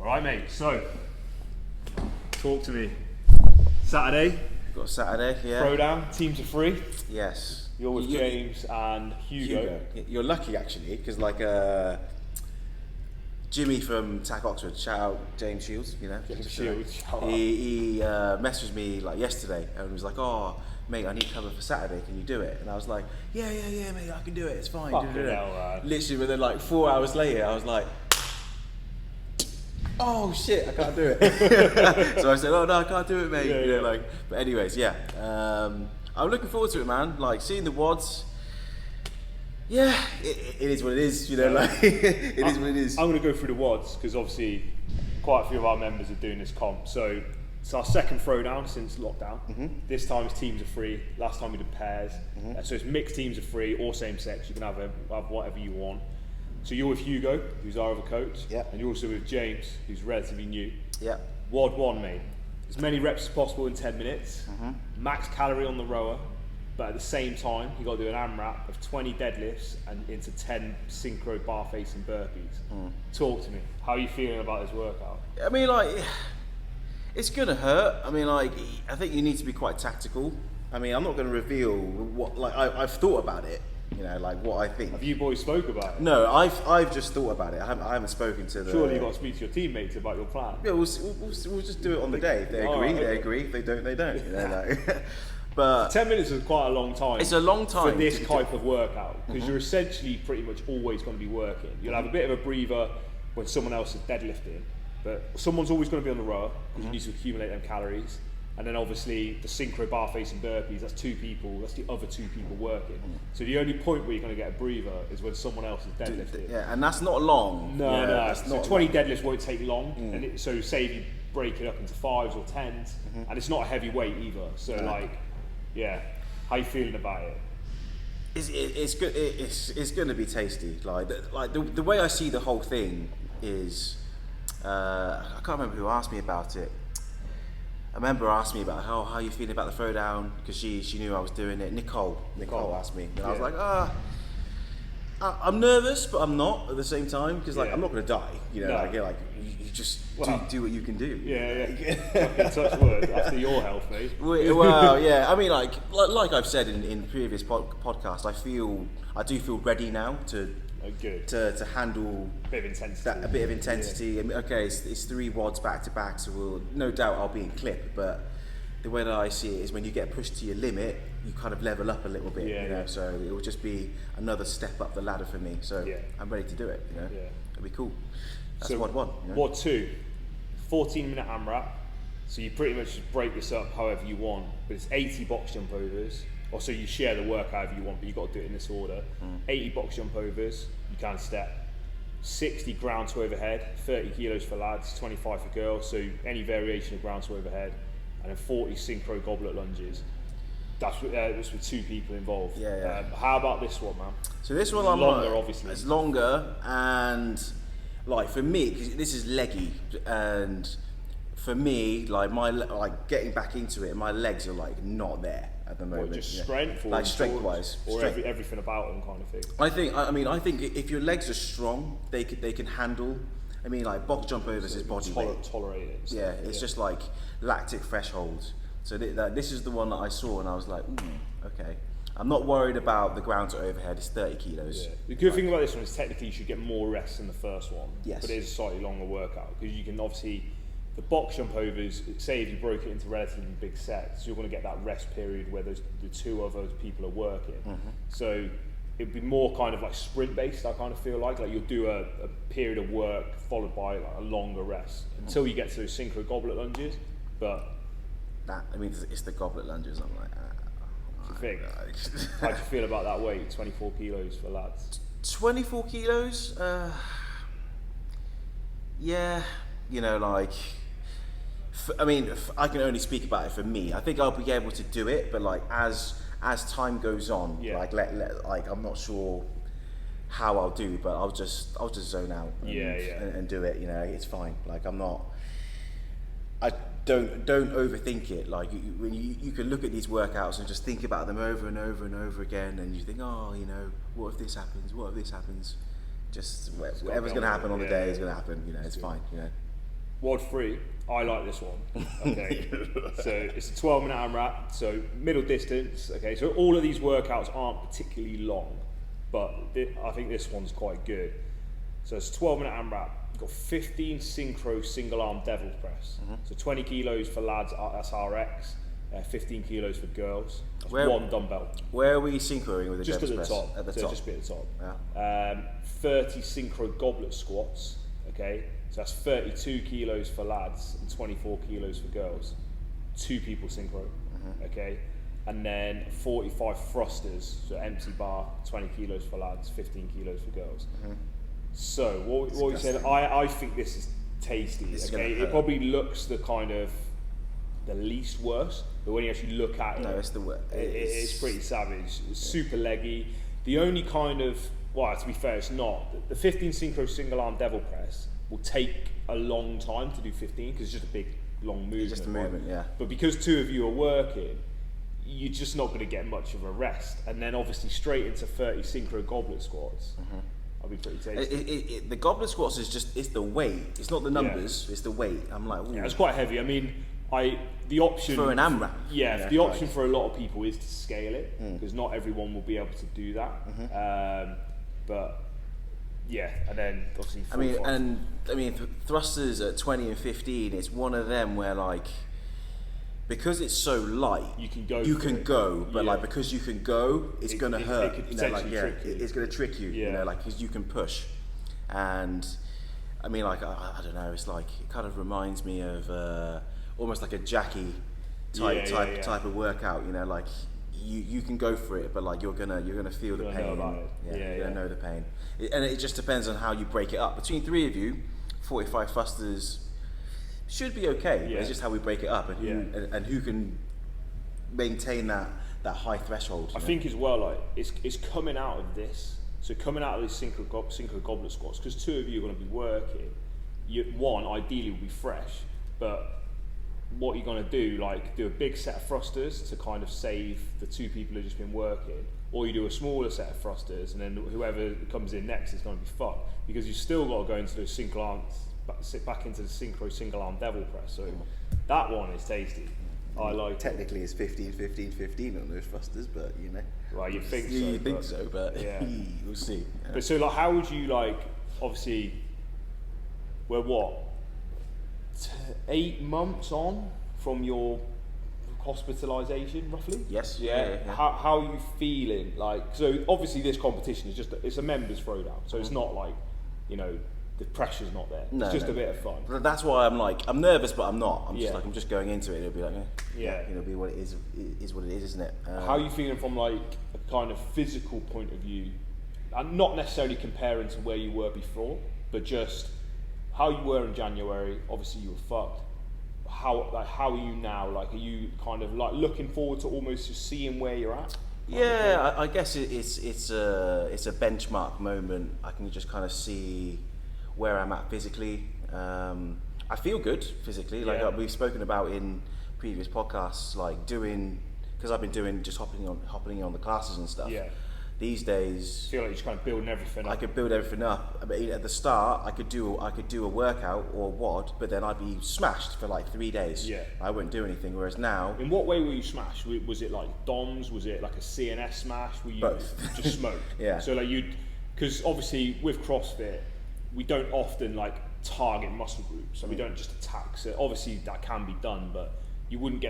All right, mate. So, talk to me. Saturday. Got Saturday, yeah. Throwdown. Teams of 3. Yes. You're with James and Hugo. You're lucky actually, because like Jimmy from TAC Oxford, shout out James Shields, you know. James Shields. He messaged me like yesterday and was like, "Oh, mate, I need cover for Saturday. Can you do it?" And I was like, "Yeah, mate, I can do it. It's fine." Literally, but then like 4 hours later, I was like, "Oh shit, I can't do it." So I said, "Oh no, I can't do it, mate." Like, but anyways, yeah. I'm looking forward to it, man. Like seeing the WODs. Yeah, it is what it is, you know. Like it is what it is. I'm going to go through the WODs because obviously quite a few of our members are doing this comp. So it's our second throwdown since lockdown. This time it's teams of 3. Last time we did pairs. So it's mixed teams of 3 or same sex. You can have whatever you want. So you're with Hugo, who's our other coach. Yeah. And you're also with James, who's relatively new. Yeah. WOD 1, mate. As many reps as possible in 10 minutes. Max calorie on the rower. But at the same time, you got to do an AMRAP of 20 deadlifts and into 10 synchro bar facing burpees. Talk to me. How are you feeling about this workout? I mean, like, it's gonna hurt. I mean, like, I think you need to be quite tactical. I mean, I'm not going to reveal what, like, I've thought about it. You know, like what I think. Have you boys spoke about it? No, I've just thought about it. I haven't spoken to the. Surely you've got to speak to your teammates about your plan. Yeah, we'll just do it on the day. If they agree, they agree. If they don't, they don't. You know, like, but 10 minutes is quite a long time. It's a long time for this type of workout because you're essentially pretty much always going to be working. You'll have a bit of a breather when someone else is deadlifting, but someone's always going to be on the rower because you need to accumulate them calories. And then obviously the synchro bar facing burpees, that's 2 people, that's the other 2 people working. So the only point where you're going to get a breather is when someone else is deadlifting. Yeah, and that's not long. No. That's so not 20 long. deadlifts won't take long. And so say if you break it up into 5s or 10s, and it's not a heavy weight either. So like, yeah, how you feeling about it? It's good. It's going to be tasty. Like the way I see the whole thing is, I can't remember who asked me about it. I remember asked me about how you feeling about the throwdown because she knew I was doing it. Nicole asked me, and I was like, I'm nervous, but I'm not at the same time because like I'm not going to die. You know, like you just do what you can do. Yeah. Touch wood after your health, mate. Well, yeah. I mean, like I've said in previous podcasts, I do feel ready now to handle a bit of intensity. A bit of intensity. I mean, okay, it's 3 WODs back to back, so no doubt I'll be in clip. But the way that I see it is when you get pushed to your limit, you kind of level up a little bit. You know, so it will just be another step up the ladder for me. So I'm ready to do it. You know, it'll be cool. That's WOD 1. You know? WOD 2, 14-minute AMRAP. So you pretty much just break this up however you want, but it's 80 box jump overs. Or so you share the work however you want, but you've got to do it in this order. 80 box jump overs, you can step. 60 ground to overhead, 30 kilos for lads, 25 for girls, so any variation of ground to overhead. And then 40 synchro goblet lunges. That's with 2 people involved. How about this one, man? So this one, obviously. It's longer, and like for me, because this is leggy, and for me, like getting back into it, my legs are like not there at the moment. Just strength, or like strength-wise, or everything about them, kind of thing. I think if your legs are strong, they can handle. I mean, like box jump overs is body weight. Tolerate it. So, it's just like lactic thresholds. So this is the one that I saw, and I was like, okay. I'm not worried about the ground to overhead. It's 30 kilos. Yeah. The good thing about this one is technically you should get more rest than the first one. Yes. But it is a slightly longer workout because you can obviously, the box jump overs, say if you broke it into relatively big sets, you're going to get that rest period where the 2 other people are working. So it'd be more kind of like sprint based. I kind of feel like you'll do a period of work followed by like a longer rest until you get to those synchro goblet lunges. But it's the goblet lunges. I'm like, how do you feel about that weight? 24 kilos for lads. 24 kilos. Yeah, you know, like. I can only speak about it for me. I think I'll be able to do it, but like as time goes on, like I'm not sure how I'll do, but I'll just zone out and do it. You know, it's fine. Like I don't overthink it. Like when you can look at these workouts and just think about them over and over and over again, and you think, oh, you know, what if this happens? What if this happens? Just whatever's going to happen on the day is going to happen. You know, it's fine. You know. WOD 3, I like this one. Okay, so it's a 12-minute AMRAP, so middle distance. Okay, so all of these workouts aren't particularly long, but I think this one's quite good. So it's a 12-minute AMRAP. You've got 15 synchro single-arm devil press. So 20 kilos for lads, that's RX. 15 kilos for girls. That's one dumbbell. Where are we synchroing with the just devil at press? the top. At the so top. Just be at the top. Yeah. 30 synchro goblet squats. Okay, so that's 32 kilos for lads and 24 kilos for girls. 2 people synchro. Okay, and then 45 thrusters, so empty bar, 20 kilos for lads, 15 kilos for girls. So what you said, I think this is tasty. Okay, it probably looks the kind of the least worst, but when you actually look at it, No, it's the worst. it's pretty savage. It's super leggy. The only kind of, well, to be fair, it's not. The 15 synchro single arm devil press will take a long time to do 15 because it's just a big long movement. It's just a movement, yeah. But because 2 of you are working, you're just not going to get much of a rest. And then obviously straight into 30 synchro goblet squats. I'll be pretty tasty. The goblet squats is just, it's the weight. It's not the numbers, it's the weight. I'm like, ooh. Yeah, it's quite heavy. I mean, the option For an AMRAP. Yeah, the option for a lot of people is to scale it because not everyone will be able to do that. But yeah, and then obviously. I mean, thrusters at 20 and 15. It's one of them where like, because it's so light, you can go. You can go, but Yeah. like because you can go, it's gonna hurt. It could You know, like potentially trick you. it's gonna trick you. You Yeah. know, like because you can push, and I mean, like I don't know. It's like it kind of reminds me of almost like a Jackie type of workout. You know, like you can go for it, but like you're gonna feel the You'll pain. know about it. You're gonna know the pain, and it just depends on how you break it up. Between 3 of you, 45 thrusters should be okay. Yeah. It's just how we break it up, and Yeah. who can maintain that high threshold. I think as well, like it's coming out of this. So coming out of these synchro goblet squats, because 2 of you are going to be working. One ideally will be fresh, but what you're going to do, like do a big set of thrusters to kind of save the 2 people who've just been working, or you do a smaller set of thrusters, and then whoever comes in next is going to be fucked because you still got to go into those single arms, back into the synchro single arm devil press. So that one is tasty. I like technically it's 15, 15, 15 on those thrusters, but you know. Right, you think so? You think so, but yeah. We'll see. Yeah. But so, like, how would you like? Obviously, we're what 8 months on from your hospitalisation, roughly. Yes. Yeah. How are you feeling? Like, so obviously this competition is it's a members throwdown, so it's not like, you know, the pressure's not there. It's just a bit of fun. But that's why I'm nervous, but I'm not. I'm just going into it. It'll be like, it'll be what it is. It is what it is, isn't it? How are you feeling from like a kind of physical point of view, and not necessarily comparing to where you were before, but just how you were in January? Obviously you were fucked. How are you now? Like, are you kind of like looking forward to almost just seeing where you're at? Yeah, I guess it's a benchmark moment. I can just kind of see where I'm at physically. I feel good physically, like we've spoken about in previous podcasts, like because I've been doing just hopping on the classes and stuff. Yeah. These days, I feel like you're just kind of building everything up. I could build everything up. I mean, at the start, I could do a workout or WOD, but then I'd be smashed for like 3 days. Yeah. I wouldn't do anything. Whereas now, in what way were you smashed? Was it like DOMs? Was it like a CNS smash? Were you both? Just smoked? Yeah. So like because obviously with CrossFit, we don't often like target muscle groups, so we don't just attack. So obviously that can be done, but you wouldn't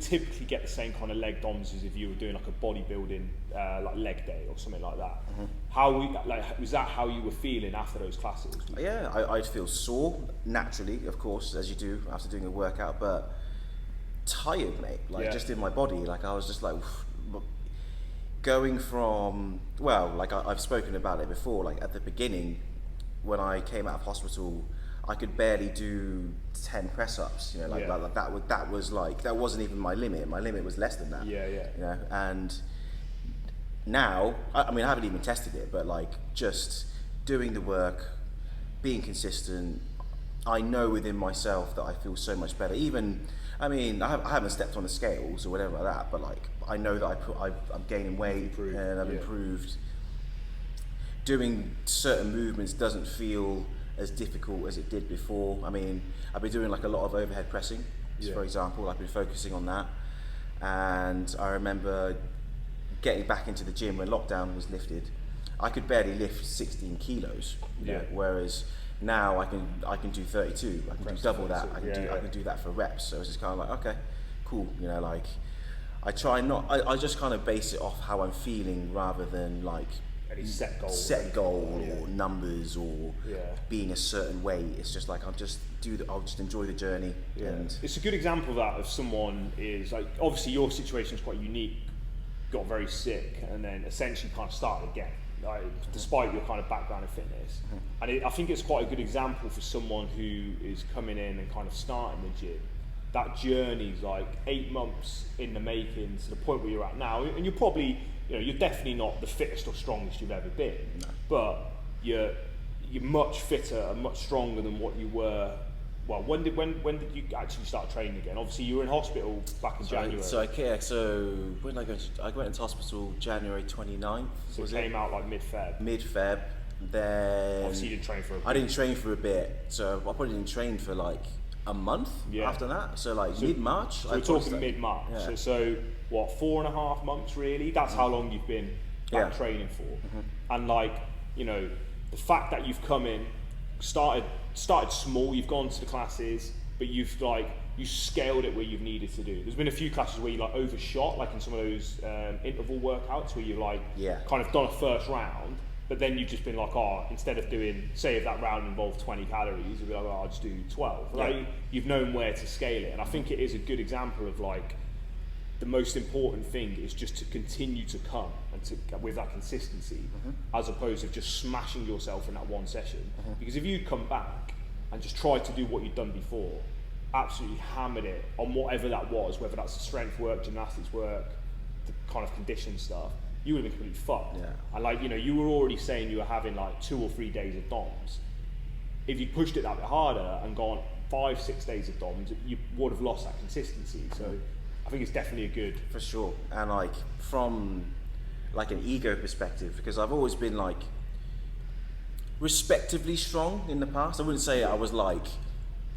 typically get the same kind of leg DOMs as if you were doing like a bodybuilding like leg day or something like that. Was that how you were feeling after those classes? Yeah, I'd feel sore naturally, of course, as you do after doing a workout, but tired, mate. Like just in my body, like I was just like going from I've spoken about it before. Like at the beginning, when I came out of hospital, I could barely do 10 press-ups, you know, that wasn't even my limit. My limit was less than that. Yeah. You know, and now, I mean, I haven't even tested it, but like just doing the work, being consistent, I know within myself that I feel so much better. Even, I mean, I haven't stepped on the scales or whatever like that, but like I know that I'm gaining weight and I've improved. Doing certain movements doesn't feel as difficult as it did before. I mean, I've been doing like a lot of overhead pressing, for example. I've been focusing on that, and I remember getting back into the gym when lockdown was lifted. I could barely lift 16 kilos, you know, whereas now I can do 32. I can do double that. I can do that for reps. So it's just kind of like, okay, cool. You know, like I just kind of base it off how I'm feeling rather than like any set goal or numbers or being a certain way. It's just like I'll just enjoy the journey. And it's a good example of that, of someone is like, obviously your situation is quite unique, got very sick and then essentially kind of started again, like, despite your kind of background in fitness. And I think it's quite a good example for someone who is coming in and kind of starting the gym. That journey's like 8 months in the making to the point where you're at now, and you're probably, you know, you're definitely not the fittest or strongest you've ever been, but you're much fitter and much stronger than what you were. Well, when did you actually start training again? Obviously, you were in hospital back in January. So when did I go? I went into hospital January 29th. So it came out like mid-Feb. Mid-Feb. Then obviously you didn't train for a bit. I didn't train for a bit, so I probably didn't train for like a month after that. So like mid-March. So we're talking mid-March. Yeah. So what, 4.5 months really? That's how long you've been back training for. And like, you know, the fact that you've come in, started small, you've gone to the classes, but you scaled it where you've needed to do. There's been a few classes where you like overshot, like in some of those interval workouts where you've like kind of done a first round, but then you've just been like, instead of doing, say if that round involved 20 calories, you'd be like, I'll just do 12. Right? You've known where to scale it. And I think it is a good example of like, the most important thing is just to continue to come and with that consistency, as opposed to just smashing yourself in that one session. Because if you come back and just try to do what you've done before, absolutely hammered it on whatever that was, whether that's the strength work, gymnastics work, the kind of condition stuff, you would have been completely fucked. And like, you know, you were already saying you were having like 2 or 3 days of DOMs. If you pushed it that bit harder and gone 5-6 days of DOMs, you would have lost that consistency. So I think it's definitely a good. For sure. And like from like an ego perspective, because I've always been like respectively strong in the past. I wouldn't say I was like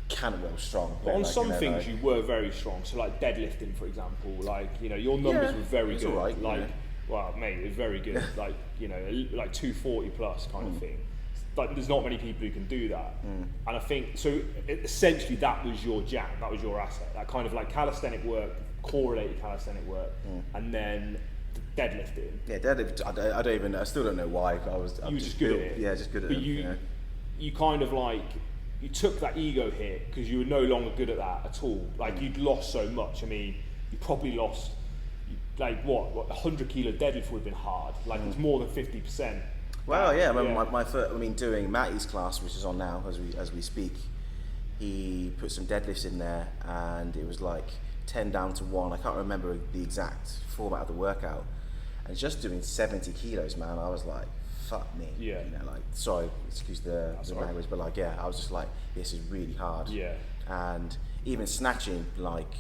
cannibal strong. But on like, some things you were very strong. So like deadlifting, for example, like, you know, your numbers were very good. All right, like, well, mate, it was very good. Like, you know, like 240 plus kind of thing. Like, there's not many people who can do that. And I think, so essentially that was your jam, that was your asset. That kind of like calisthenic work, core-related calisthenic work, and then deadlifting. Yeah, deadlift. I still don't know why. You were just good at it. Yeah, just good at it. But you kind of like, you took that ego hit because you were no longer good at that at all. Like, you'd lost so much. I mean, you probably lost, like what 100 kilo deadlift would have been hard. Like, it's more than 50%. Well, yeah. My first, doing Matty's class, which is on now as we speak, he put some deadlifts in there, and it was like 10 down to 1. I can't remember the exact format of the workout. And just doing 70 kilos, man, I was like, fuck me. Yeah. You know, like, sorry, excuse the language, but like, I was just like, this is really hard. Yeah. And even snatching, like,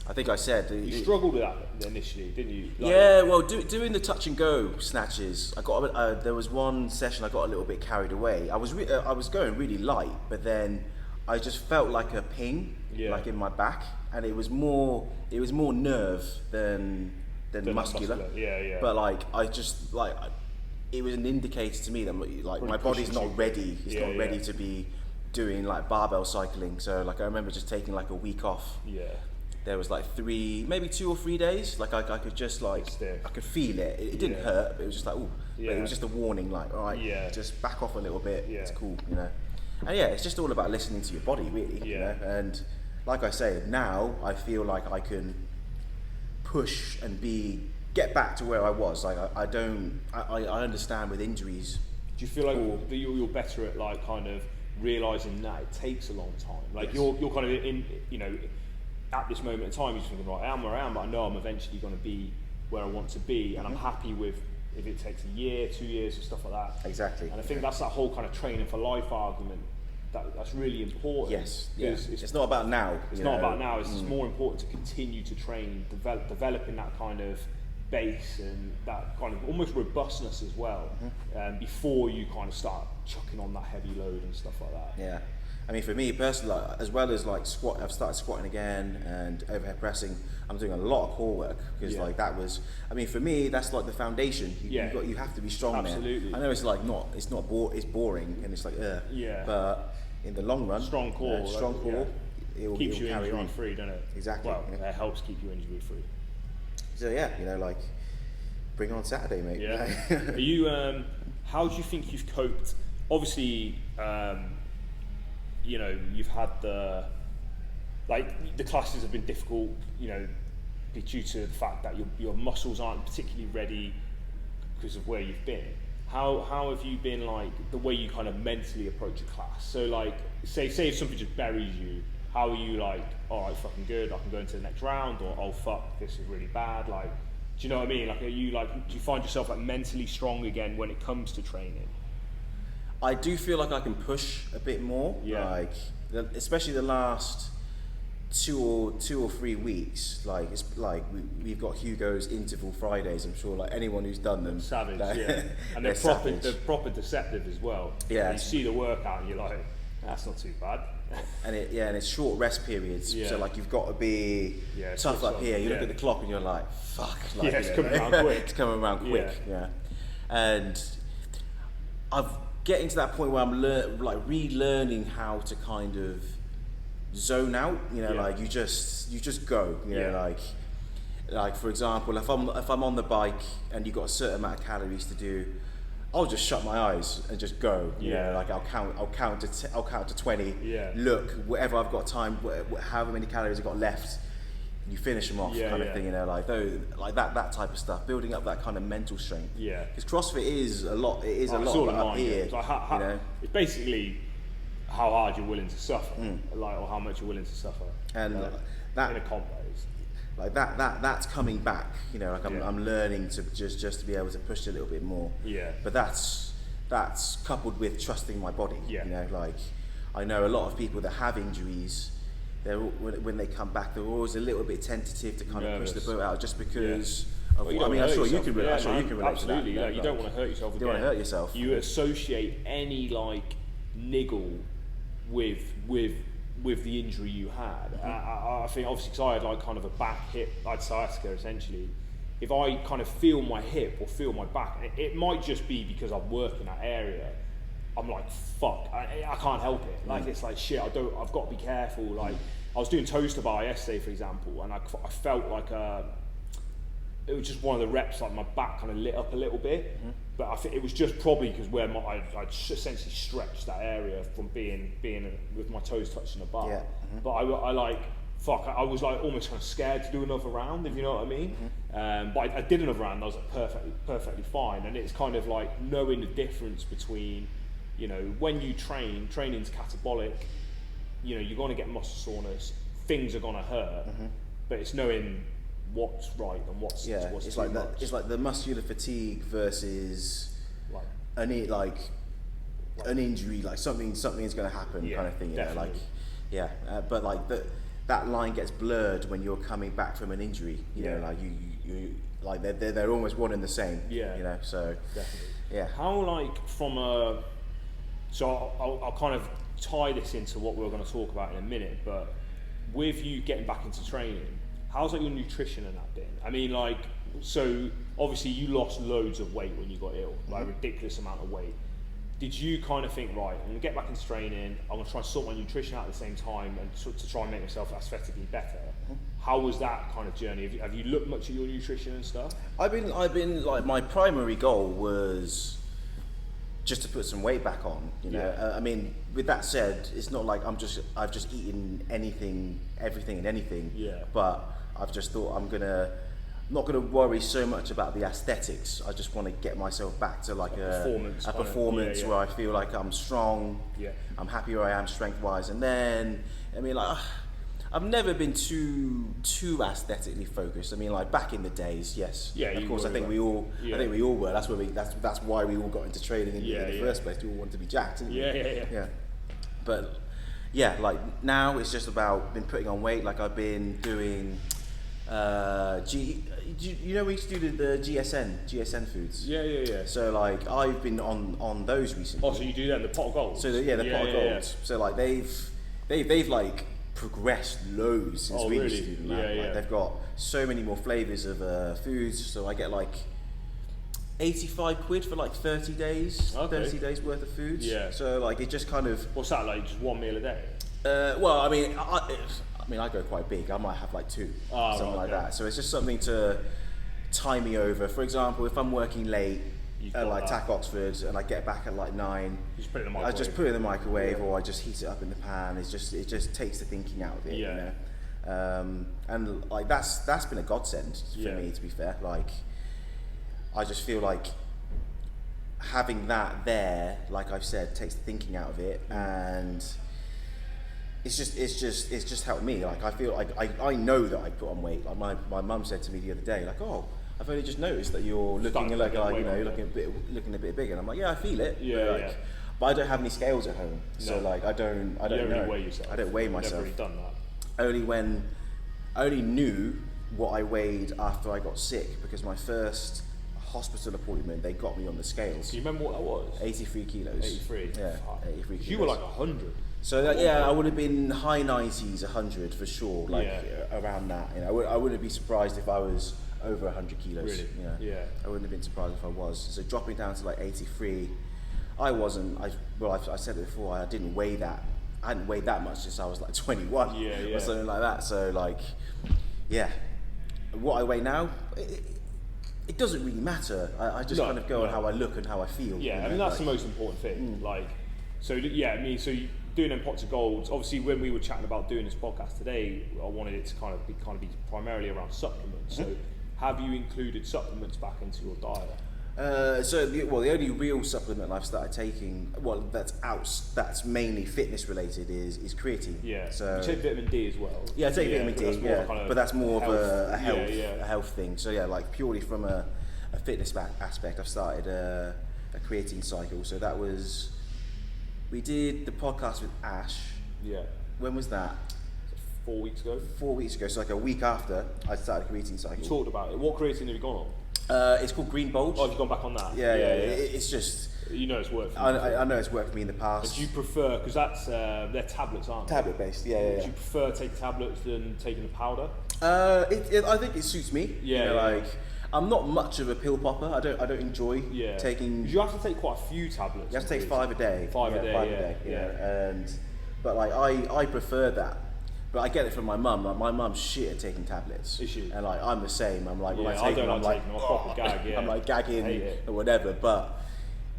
I think I said you struggled with that initially, didn't you? Like, yeah, well, doing the touch and go snatches, I got there was one session I got a little bit carried away. I was going really light, but then I just felt like a ping, like in my back, and it was more nerve than muscular. Yeah. But like, I just like, it was an indicator to me that like my body's not ready. It's not ready to be doing like barbell cycling. So like, I remember just taking like a week off. Yeah. There was like 2 or 3 days. Like I could just like, I could feel it. It didn't hurt, but it was just like, ooh. Yeah. But it was just a warning, like, all right, just back off a little bit. Yeah. It's cool, you know. And yeah, it's just all about listening to your body, really. You know? And like I say, now I feel like I can push and get back to where I was. Like I understand with injuries. Do you feel like that you're better at like kind of realizing that it takes a long time? Like you're kind of in, you know, at this moment in time, you're just thinking, right, I am where I am, but I know I'm eventually going to be where I want to be, and I'm happy with if it takes a year, 2 years, or stuff like that. Exactly. And I think that's that whole kind of training for life argument. That's really important. Yes. It's not about now. It's not about now. It's more important to continue to train, developing that kind of base and that kind of almost robustness as well, before you kind of start chucking on that heavy load and stuff like that. Yeah. I mean, for me personally, like, as well as like squat, I've started squatting again and overhead pressing. I'm doing a lot of core work because like that was. I mean, for me, that's like the foundation. You have to be strong. Absolutely. There. I know it's like it's boring and it's like but in the long run, strong core, it will keeps you carry injury on. free, doesn't it? Exactly. Well, it helps keep you injury free. So like bring on Saturday, mate. Yeah. Are you? How do you think you've coped? Obviously. You've had the classes have been difficult, due to the fact that your muscles aren't particularly ready because of where you've been. How have you been, like, the way you kind of mentally approach a class? So like, say if something just buries you, how are you like, all right, fucking good, I can go into the next round, or oh fuck, this is really bad, like, do you know what I mean? Like, do you find yourself like mentally strong again when it comes to training? I do feel like I can push a bit more, especially the last two or 3 weeks. Like it's like we've got Hugo's interval Fridays. I'm sure like anyone who's done them, savage, and they're proper deceptive as well. Yeah, you see the workout and you're like, that's not too bad. And it's short rest periods. Yeah. So like you've got to be tough up here. You look at the clock and you're like, fuck. Like, it's coming around quick. It's coming around quick. Yeah. And I've getting to that point where I'm relearning how to kind of zone out, like you just go, like for example, if I'm on the bike and you've got a certain amount of calories to do, I'll just shut my eyes and just go, like I'll count to 20, look, whatever I've got time, however many calories I've got left, you finish them off, kind of thing, like that type of stuff, building up that kind of mental strength. Yeah. Because CrossFit is a lot. It is a lot up here. It's like it's basically how hard you're willing to suffer, or how much you're willing to suffer. And that in a comp like that's coming back. I'm learning to just to be able to push a little bit more. Yeah. But that's coupled with trusting my body. Yeah. Like I know a lot of people that have injuries. When they come back, they're always a little bit tentative to kind of push the boat out just because. Of, I'm sure you can relate. Absolutely, to that. You don't want to hurt yourself. You don't want to hurt yourself. You associate any like niggle with the injury you had. I think obviously because I had like kind of a back hip, I had sciatica essentially. If I kind of feel my hip or feel my back, it might just be because I'm working that area. I'm like, fuck, I can't help it. Like, it's like, shit, I've got to be careful. Like, I was doing toes to bar yesterday, for example, and I felt like it was just one of the reps, like my back kind of lit up a little bit. But I think it was just probably because where I'd essentially stretched that area from being with my toes touching the bar. But I like, fuck, I was like almost kind of scared to do another round, if you know what I mean. But I did another round, and I was like perfectly fine. And it's kind of like knowing the difference between, when you training's catabolic, you're going to get muscle soreness, things are going to hurt, but it's knowing what's right and what's it's too like much. It's like the muscular fatigue versus like an injury, like something's going to happen, kind of thing. But like that line gets blurred when you're coming back from an injury. Like you like they're almost one and the same. So definitely. How like from a So I'll kind of tie this into what we're going to talk about in a minute, but with you getting back into training, how's like your nutrition and that been? I mean, like, so obviously you lost loads of weight when you got ill, like a ridiculous amount of weight. Did you kind of think, right, I'm going to get back into training, I'm going to try and sort my nutrition out at the same time and to try and make myself aesthetically better? How was that kind of journey? Have you looked much at your nutrition and stuff? I've been like, my primary goal was just to put some weight back on, I mean, with that said, it's not like I've just eaten everything and anything. But I've just thought I'm not gonna worry so much about the aesthetics. I just want to get myself back to like a performance where I feel like I'm strong. I'm happy where I am strength wise, and then I mean, like, I've never been too aesthetically focused. I mean, like back in the days, yes. Of course, I think we all were. That's why we all got into training in the first place. We all wanted to be jacked. Yeah. But yeah, like now it's just about been putting on weight. Like I've been doing You know we used to do the GSN foods. Yeah. So like I've been on those recently. Oh, so you do that in the pot of gold? So the pot of gold. So like they've like progressed loads since we used to do them. Like, they've got so many more flavors of foods. So I get like 85 quid for like 30 days. Okay. 30 days worth of foods. Yeah. So like it just kind of. What's that, like just one meal a day? Well, I mean, I go quite big. I might have like two, something like that. So it's just something to tie me over. For example, if I'm working late at like TAC Oxford and I get back at like 9, You just put it in the microwave. I just put it in the microwave or I just heat it up in the pan. It just takes the thinking out of it. Yeah. You know? And like that's been a godsend for me, to be fair. Like I just feel like having that there, like I've said, takes the thinking out of it, and it's just helped me. Like I feel like I know that I put on weight. Like my mum said to me the other day, like, oh, I've only just noticed that you're looking like you're looking a bit bigger. And I'm like, yeah, I feel it. But I don't have any scales at home, so like I don't know. Really weigh yourself. I don't weigh myself. Never really done that. I only knew what I weighed after I got sick, because my first hospital appointment they got me on the scales. Do you remember what that was? 83 kilos. 83. Yeah, 83 kilos. You were like 100. So that, I would have been high 90s, 100 for sure, like around that. You know, I wouldn't be surprised if I was over 100 kilos. Really? You know? Yeah. I wouldn't have been surprised if I was. So dropping down to like 83, I've said it before, I didn't weigh that. I hadn't weighed that much since I was like 21 or something like that. So like, yeah, what I weigh now, it doesn't really matter. I just kind of go on how I look and how I feel. Yeah, you know? I mean that's the most important thing. Like, so yeah, I mean, so you, doing them pots of gold. Obviously, when we were chatting about doing this podcast today, I wanted it to kind of be primarily around supplements. So, have you included supplements back into your diet? The only real supplement I've started taking, that's mainly fitness related, is creatine. Yeah. So you take vitamin D as well. Yeah, I take vitamin D. But that's more of a health, a health thing. So yeah, like purely from a fitness aspect, I've started a creatine cycle. So that was, we did the podcast with Ash. Yeah. When was that? 4 weeks ago. 4 weeks ago. So like a week after I started a creatine cycle. You talked about it. What creatine have you gone on? It's called Green Bulge. Oh, have you gone back on that? Yeah. It's just. You know it's worked for you. I know it's worked for me in the past. But do you prefer, because that's they're tablets, aren't they? Tablet based, yeah. Do you prefer taking tablets than taking the powder? I think it suits me. Yeah. Like I'm not much of a pill popper. I don't enjoy taking. You have to take quite a few tablets. You have to take 5 a day. 5 a day. Yeah. But like I prefer that. But I get it from my mum. Like, my mum's shit at taking tablets. Is she? And like I'm the same. I'm like when I I take them, I'm like I'm a proper gag. Yeah. I'm like gagging or whatever. But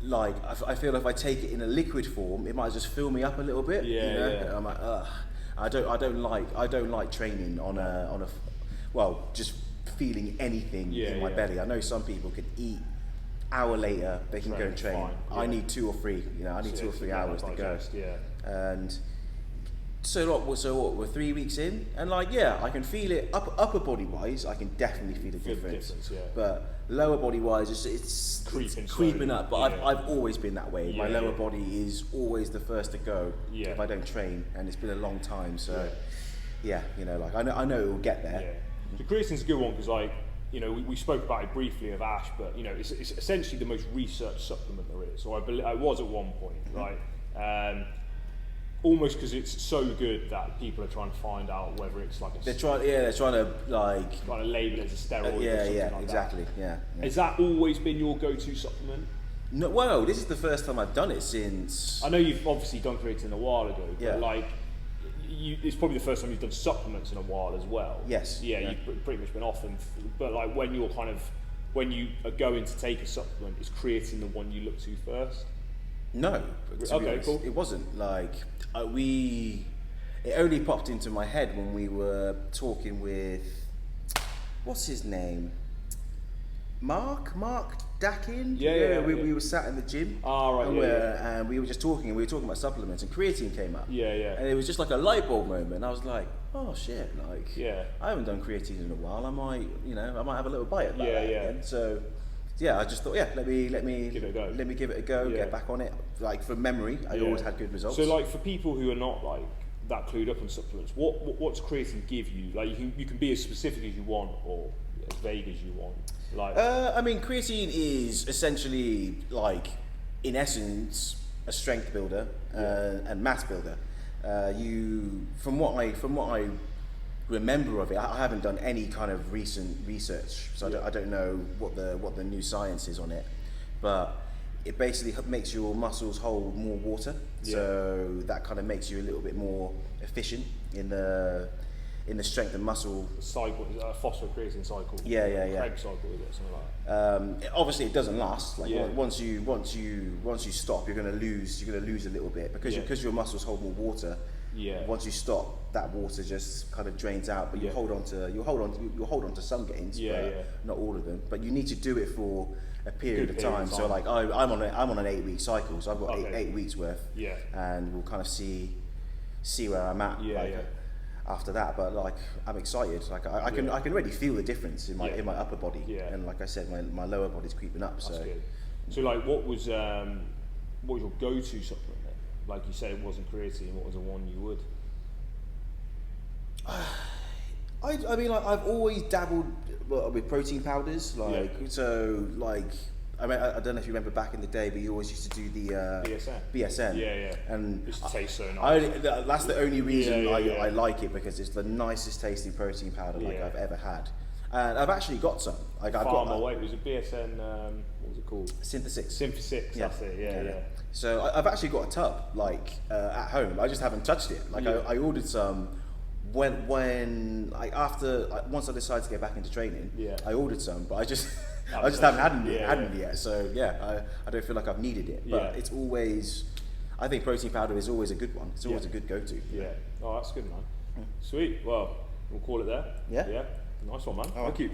like I feel if I take it in a liquid form, it might just fill me up a little bit. Yeah. You know? And I'm like, ugh. I don't like training on a just feeling anything in my belly. I know some people could eat. Hour later they can go and train. Fine, I need 2 or 3. You know, I need 2 or 3 hours to go. Yeah. And so what? We're 3 weeks in, and like I can feel it. Upper body wise, I can definitely feel the difference. But lower body wise, it's creeping up. But I've always been that way. My lower body is always the first to go if I don't train, and it's been a long time. So like I know it will get there. Yeah. The creatine's a good one because like. You know, we spoke about it briefly of Ash, but you know, it's essentially the most researched supplement there is. So I was at one point, right? Almost because it's so good that people are trying to find out whether it's like they're trying to like kind of label it as a steroid. or something like exactly. That. Yeah. Has that always been your go-to supplement? No, well, this is the first time I've done it since. I know you've obviously done creatine a while ago, but like. It's probably the first time you've done supplements in a while as well. Yes. Yeah, you've pretty much been off them. But like when you are going to take a supplement, is creatine the one you look to first? No. Okay, cool. It wasn't like it only popped into my head when we were talking with what's his name? Mark Dakin. We were sat in the gym. And we were just talking. And we were talking about supplements, and creatine came up. Yeah. And it was just like a light bulb moment. I was like, oh shit! Like, I haven't done creatine in a while. I might have a little bite at that again. So, I just thought, let me give it a go. Let me give it a go. Get back on it. Like from memory, I always had good results. So, like for people who are not like that clued up on supplements, what's creatine give you? Like you can be as specific as you want or as vague as you want. Like I mean, creatine is essentially like, in essence, a strength builder and mass builder. From what I remember of it, I haven't done any kind of recent research, so I don't know what the new science is on it, but it basically makes your muscles hold more water, so that kind of makes you a little bit more efficient in the strength and muscle cycle, phosphocreatine cycle. Yeah. Craig cycle, is it something like that? Obviously, it doesn't last. Like once you stop, you're going to lose a little bit because your muscles hold more water. Yeah. Once you stop, that water just kind of drains out, but you'll hold on to some gains, but not all of them. But you need to do it for a period of time. So like I'm on an 8-week cycle, so I've got eight weeks worth. Yeah. And we'll kind of see where I'm at. After that, but like I'm excited. Like I can already feel the difference in my upper body. Yeah. And like I said, my lower body's creeping up. That's good. So like, what was your go-to supplement then? Like you said, it wasn't creatine. What was the one you would? I mean, like I've always dabbled with protein powders. Like so, like. I mean, I don't know if you remember back in the day, but you always used to do the BSN. Yeah. And it used to taste so nice. That's the only reason I like it, because it's the nicest tasting protein powder I've ever had. And I've actually got some. Like I've got my weight. Was it BSN? What was it called? Synthesix. That's it. Yeah. So I've actually got a tub at home. I just haven't touched it. Like I ordered some. Once I decided to get back into training, I ordered some, but I just haven't had it yet. So I don't feel like I've needed it. But it's always, I think protein powder is always a good one. It's always a good go-to. Yeah. Oh, that's good, man. Sweet. Well, we'll call it there. Yeah. Nice one, man. All right. Thank you.